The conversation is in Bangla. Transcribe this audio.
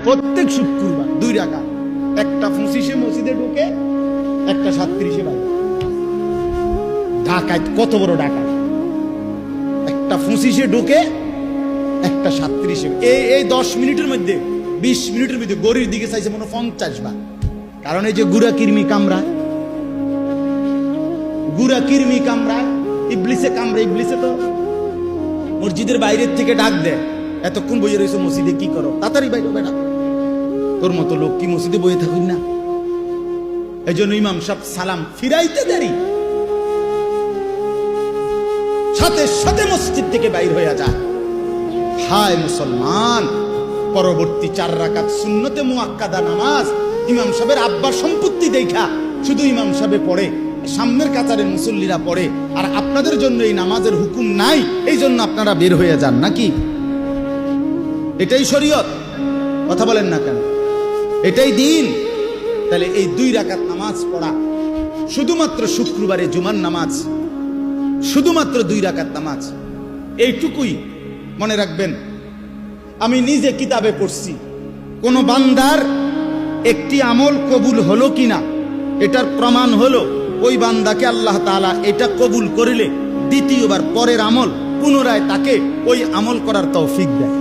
প্রত্যেক শুক্রবার 2 রাকাত, একটা 25-এ মসজিদে ঢুকে, একটা 37-এ বাইরে। ঢাকায় কত বড় ডাকাত! একটা 25-এ ঢুকে, একটা 37-এ। এই 10 মিনিটের মধ্যে, 20 মিনিটের মধ্যে গরির দিকে চাইছে মনে 50 বার। কারণ এই যে গুড়া কিরমি কামড়ায়, গুড়া কিরমি কামড়ায়, ইবলিসে কামড়ায়। ইবলিসে তো মসজিদের বাইরের থেকে ডাক দেয়, এতক্ষণ বইয়ে রয়েছে মসজিদে, কি করো, তাড়াতাড়ি বাইরে বেড়া। তোর মতো লোক কি মসজিদে বইয়ে থাকুন না? এই জন্য ইমাম সাহেব সালাম ফিরাইতে দেরি, সাথে সাথে মসজিদ থেকে বাইর হয়ে যায়। হায় মুসলমান, পরবর্তী 4 রাকাত সুন্নতে মুআক্কাদা নামাজ ইমাম সাহেবের আব্বার সম্পত্তি দেখা শুধু ইমাম সাহেবে পড়ে, সামনের কাতারের মুসল্লিরা পড়ে, আর আপনাদের জন্য এই নামাজের হুকুম নাই, এই জন্য আপনারা বের হয়ে যান নাকি? এটাই শরীয়ত? কথা বলেন না কেন? এটাই দিন? তাহলে এই 2 রাকাত নামাজ পড়া, শুধুমাত্র শুক্রবারে জুমার নামাজ, শুধুমাত্র 2 রাকাত নামাজ, এইটুকুই মনে রাখবেন। আমি নিজে কিতাবে পড়ছি, কোন বান্দার একটি আমল কবুল হলো কিনা এটার প্রমাণ হলো ওই বান্দাকে আল্লাহ তাআলা এটা কবুল করিলে দ্বিতীয়বার পরের আমল পুনরায় তাকে ওই আমল করার তৌফিক দেয়।